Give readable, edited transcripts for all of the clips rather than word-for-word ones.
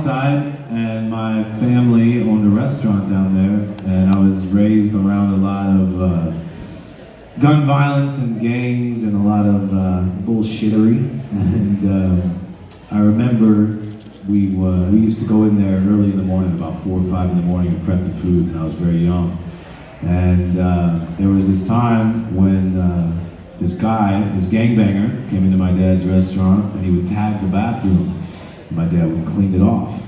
South Side, and my family owned a restaurant down there, and I was raised around a lot of gun violence and gangs and a lot of bullshittery. And I remember we used to go in there early in the morning, about 4 or 5 in the morning, and prep the food, and I was very young. And there was this time when this guy, this gangbanger, came into my dad's restaurant, and he would tag the bathroom. My dad would clean it off,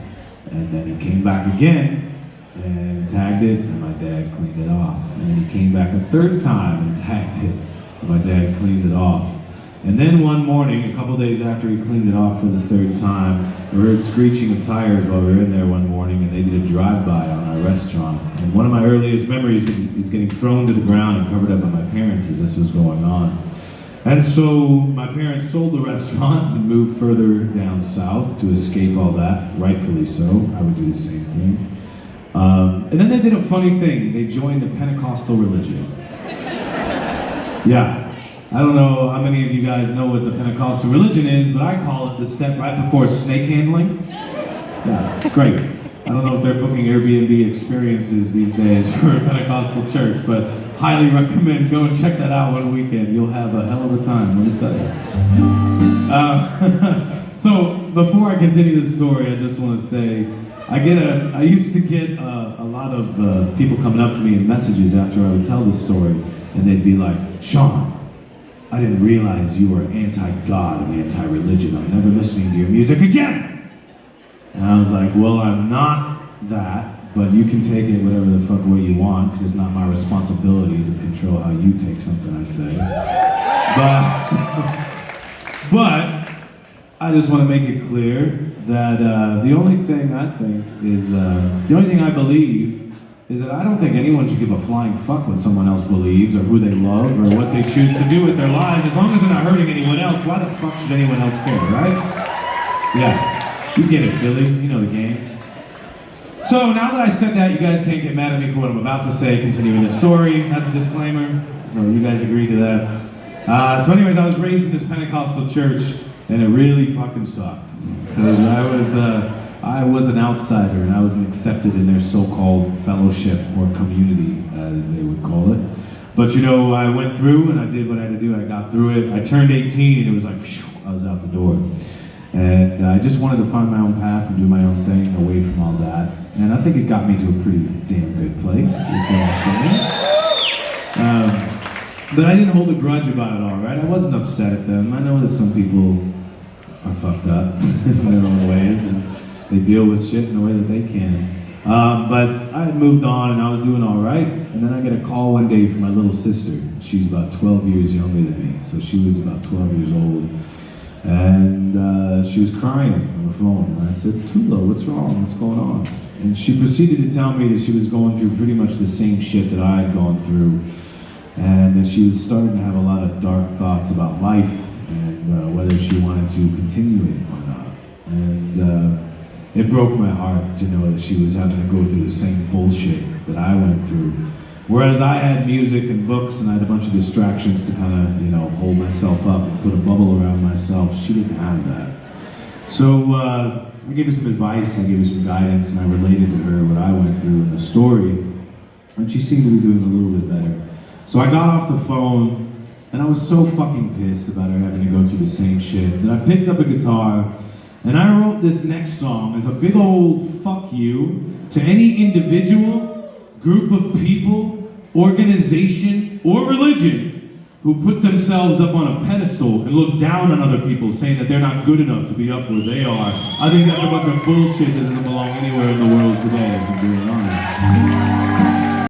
and then he came back again and tagged it, and my dad cleaned it off. And then he came back a third time and tagged it, and my dad cleaned it off. And then one morning, a couple days after he cleaned it off for the third time, we heard screeching of tires while we were in there one morning, and they did a drive-by on our restaurant. And one of my earliest memories is getting thrown to the ground and covered up by my parents as this was going on. And so my parents sold the restaurant and moved further down south to escape all that, rightfully so. I would do the same thing. And then they did a funny thing. They joined the Pentecostal religion. Yeah. I don't know how many of you guys know what the Pentecostal religion is, but I call it the step right before snake handling. Yeah, it's great. I don't know if they're booking Airbnb experiences these days for a Pentecostal church, but highly recommend go and check that out one weekend. You'll have a hell of a time, let me tell you. So before I continue the story, I just want to say I used to get a lot of people coming up to me in messages after I would tell this story, and they'd be like, "Shawn, I didn't realize you were anti-God and anti-religion. I'm never listening to your music again." And I was like, well, I'm not that, but you can take it whatever the fuck way you want, because it's not my responsibility to control how you take something I say. But I just want to make it clear that the only thing I believe is that I don't think anyone should give a flying fuck what someone else believes or who they love or what they choose to do with their lives. As long as they're not hurting anyone else, why the fuck should anyone else care, right? Yeah. You get it, Philly. You know the game. So now that I said that, you guys can't get mad at me for what I'm about to say, continuing the story. That's a disclaimer. So you guys agree to that. So anyways, I was raised in this Pentecostal church, and it really fucking sucked. Because I was an outsider, and I wasn't accepted in their so-called fellowship or community, as they would call it. But you know, I went through, and I did what I had to do. I got through it. I turned 18, and it was like, phew, I was out the door. And I just wanted to find my own path and do my own thing away from all that. And I think it got me to a pretty damn good place, if you understand. But I didn't hold a grudge about it all, right? I wasn't upset at them. I know that some people are fucked up in their own ways, and they deal with shit in the way that they can. But I had moved on, and I was doing all right. And then I get a call one day from my little sister. She's about 12 years younger than me, so she was about 12 years old. And she was crying on the phone, and I said, "Tula, what's wrong? What's going on?" And she proceeded to tell me that she was going through pretty much the same shit that I had gone through, and that she was starting to have a lot of dark thoughts about life and whether she wanted to continue it or not. And it broke my heart to know that she was having to go through the same bullshit that I went through. Whereas I had music and books and I had a bunch of distractions to kind of, you know, hold myself up and put a bubble around myself, she didn't have that. So I gave her some advice, I gave her some guidance, and I related to her what I went through in the story, and she seemed to be doing a little bit better. So I got off the phone, and I was so fucking pissed about her having to go through the same shit that I picked up a guitar, and I wrote this next song as a big old fuck you to any individual, group of people, organization, or religion who put themselves up on a pedestal and look down on other people, saying that they're not good enough to be up where they are. I think that's a bunch of bullshit that doesn't belong anywhere in the world today, if I'm being honest.